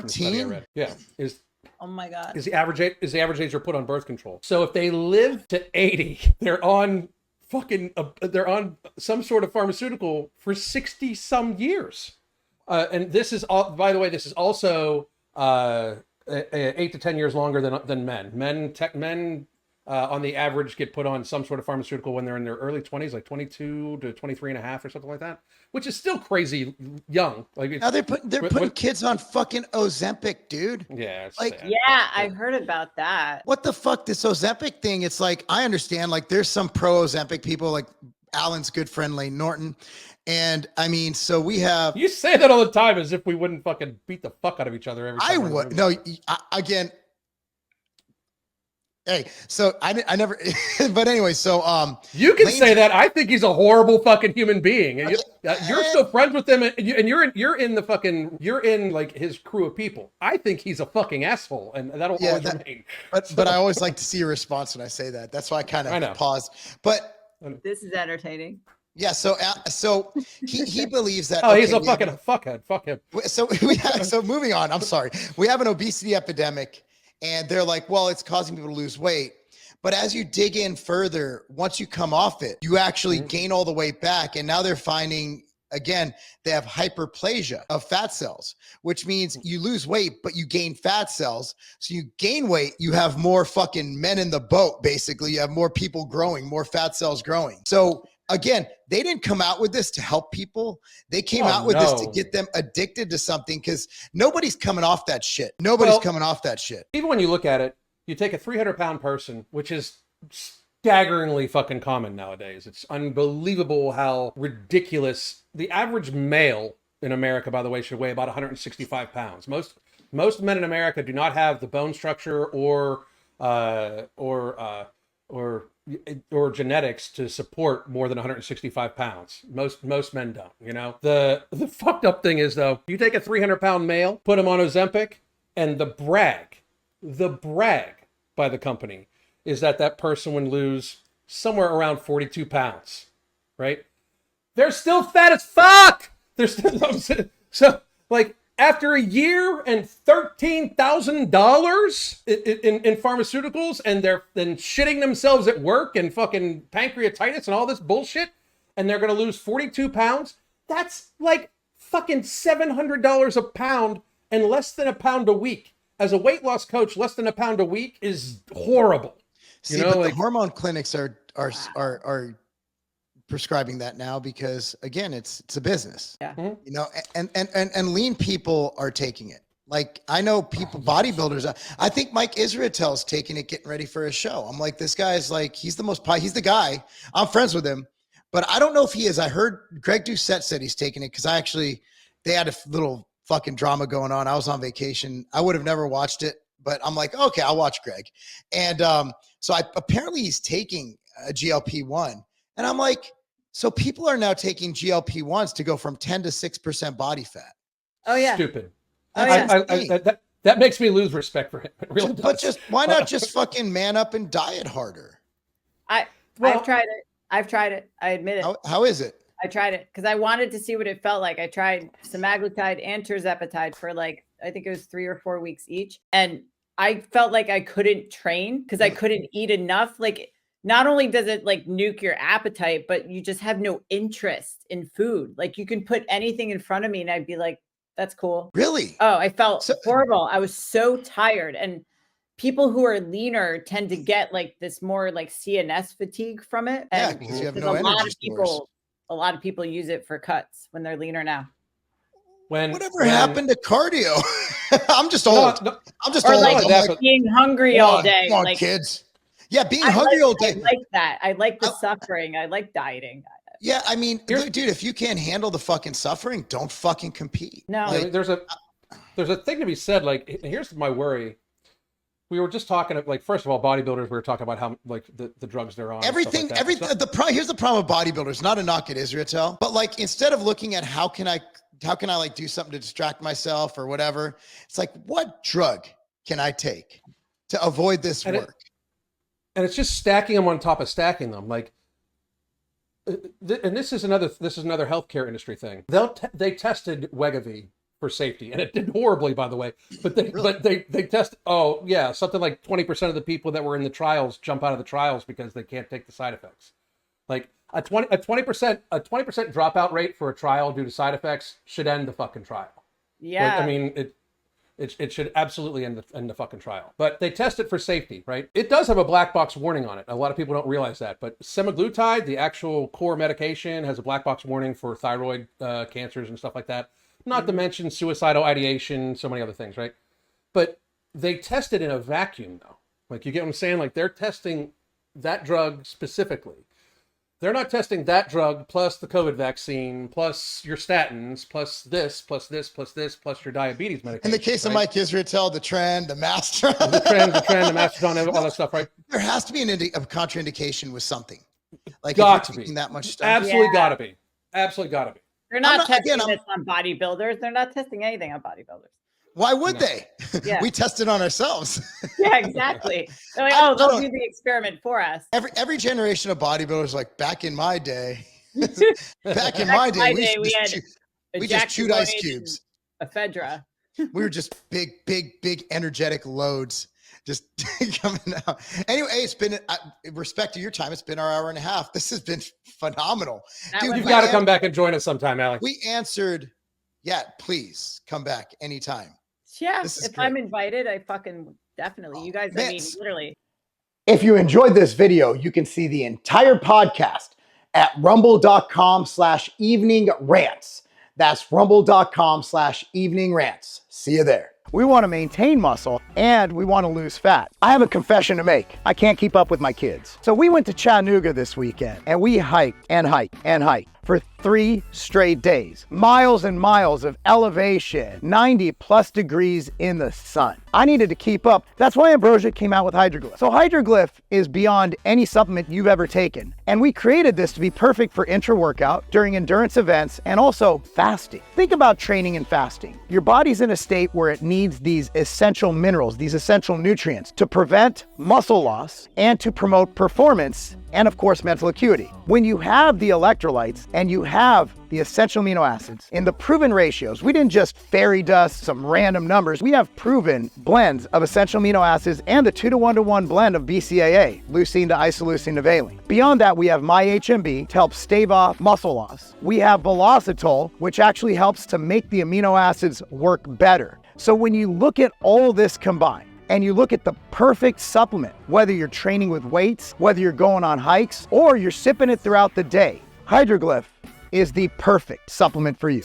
14? I read. Yeah. Oh my God. Is the average age they're put on birth control. So if they live to 80, they're on some sort of pharmaceutical for 60 some years. And this is all, by the way, this is also 8 to 10 years longer than men. Men on the average get put on some sort of pharmaceutical when they're in their early 20s, like 22 to 23 and a half or something like that, which is still crazy young. Like now they're putting kids on fucking Ozempic, dude. Yeah. Like, sad. Yeah, I heard about that. What the fuck, this Ozempic thing? It's like, I understand, like there's some pro Ozempic people, like Alan's good friend, Lane Norton. And I mean, so we have. You say that all the time as if we wouldn't fucking beat the fuck out of each other every time. I would. No, again. Hey, so I never, but anyway, so you can say that. I think he's a horrible fucking human being, and you're still friends with him, and you're in like his crew of people. I think he's a fucking asshole, and that'll always remain. But I always like to see your response when I say that. That's why I kind of pause. But this is entertaining. Yeah, so he believes that. Oh, he's a fucking fuckhead. Fuck him. So moving on. I'm sorry. We have an obesity epidemic. And they're like, well, it's causing people to lose weight. But as you dig in further, once you come off it, you actually gain all the weight back. And now they're finding, again, they have hyperplasia of fat cells, which means you lose weight, but you gain fat cells. So you gain weight, you have more fucking men in the boat, basically. You have more people growing, more fat cells growing. So again, they didn't come out with this to help people. They came out with this to get them addicted to something, because nobody's coming off that shit. Nobody's coming off that shit. Even when you look at it, you take a 300-pound person, which is staggeringly fucking common nowadays. It's unbelievable how ridiculous. The average male in America, by the way, should weigh about 165 pounds. Most men in America do not have the bone structure or genetics to support more than 165 pounds. Most men don't, you know? The fucked up thing is, though, you take a 300-pound male, put him on Ozempic, and the brag by the company is that person would lose somewhere around 42 pounds, right? They're still fat as fuck! They're still, so, like, after a year and $13,000 in pharmaceuticals, and they're then shitting themselves at work and fucking pancreatitis and all this bullshit, and they're going to lose 42 pounds, that's like fucking $700 a pound and less than a pound a week. As a weight loss coach, less than a pound a week is horrible. See, but the hormone clinics are prescribing that now, because again, it's a business. Yeah. You know, and lean people are taking it. Like, I know people, bodybuilders. I think Mike Israel's taking it, getting ready for a show. I'm like, this guy's like, he's the guy. I'm friends with him, but I don't know if he is. I heard Greg Doucette said he's taking it, because they had a little fucking drama going on. I was on vacation. I would have never watched it, but I'm like, okay, I'll watch Greg. And so apparently he's taking a GLP-1, and I'm like, so people are now taking GLP-1s to go from 10 to 6% body fat. Oh yeah. Stupid. Oh, yeah. That makes me lose respect for him. It really does. But why not just fucking man up and diet harder? I've tried it. I admit it. How is it? I tried it because I wanted to see what it felt like. I tried semaglutide and tirzepatide for like, I think it was 3 or 4 weeks each. And I felt like I couldn't train because I couldn't eat enough. Like, not only does it like nuke your appetite, but you just have no interest in food. Like, you can put anything in front of me and I'd be like, that's cool. Really? Oh, I felt horrible. I was so tired. And people who are leaner tend to get like this more like CNS fatigue from it. Yeah, And because you have no energy stores. A lot of people use it for cuts when they're leaner now. Whatever happened to cardio? I'm just old. No. I'm just or old. Like being hungry all day. Come on, like, kids. Yeah, being hungry all day. I like that. I like the suffering. I like dieting. Yeah, I mean, dude, if you can't handle the fucking suffering, don't fucking compete. No. Like, there's a thing to be said. Like, here's my worry. We were just talking, like, first of all, bodybuilders, we were talking about how, like, the drugs they're on. Everything, like here's the problem with bodybuilders, not a knock at Israel, but like, instead of looking at how can I like do something to distract myself or whatever, it's like, what drug can I take to avoid this work? And it's just stacking them on top of stacking them. Like, and this is another healthcare industry thing. They tested Wegovy for safety, and it did horribly, by the way. But they test. Oh yeah, something like 20% of the people that were in the trials jump out of the trials because they can't take the side effects. Like a 20% dropout rate for a trial due to side effects should end the fucking trial. Yeah, Like, I mean it should absolutely end the fucking trial. But they test it for safety, right? It does have a black box warning on it. A lot of people don't realize that. But semaglutide, the actual core medication, has a black box warning for thyroid cancers and stuff like that. Not to mention suicidal ideation, so many other things, right? But they test it in a vacuum, though. Like, you get what I'm saying? Like, they're testing that drug specifically. They're not testing that drug plus the COVID vaccine, plus your statins, plus this, plus this, plus this, plus your diabetes medication. In the case of Mike Israetel, the trend, the master. the trend, the mastodon, all that stuff, right? There has to be a contraindication with something. Like, got if to you're be that much stuff. Absolutely got to be. Absolutely got to be. They're not testing this on bodybuilders. They're not testing anything on bodybuilders. Why would they? Yeah. We tested on ourselves. Yeah, exactly. They're like, they'll do the experiment for us. Every generation of bodybuilders, like back in my day, we just chewed ice cubes. Ephedra. We were just big, energetic loads just coming out. Anyway, it's been, respect to your time, it's been our hour and a half. This has been phenomenal. Dude, you've got to come back and join us sometime, Alex. We answered, yeah, please come back anytime. Yeah, if I'm invited, I fucking definitely. You guys, I mean, literally. If you enjoyed this video, you can see the entire podcast at rumble.com/evening rants. That's rumble.com/evening rants. See you there. We want to maintain muscle and we want to lose fat. I have a confession to make. I can't keep up with my kids. So we went to Chattanooga this weekend and we hiked and hiked and hiked for 3 straight days. Miles and miles of elevation, 90+ degrees in the sun. I needed to keep up. That's why Ambrosia came out with Hydroglyph. So Hydroglyph is beyond any supplement you've ever taken. And we created this to be perfect for intra-workout, during endurance events, and also fasting. Think about training and fasting. Your body's in a state where it needs these essential minerals, these essential nutrients to prevent muscle loss and to promote performance and of course mental acuity. When you have the electrolytes and you have the essential amino acids in the proven ratios, we didn't just fairy dust some random numbers. We have proven blends of essential amino acids and the 2-to-1-to-1 blend of BCAA, leucine to isoleucine to valine. Beyond that, we have MyHMB to help stave off muscle loss. We have Velocitol, which actually helps to make the amino acids work better. So when you look at all this combined, and you look at the perfect supplement, whether you're training with weights, whether you're going on hikes, or you're sipping it throughout the day, Hydroglyph is the perfect supplement for you.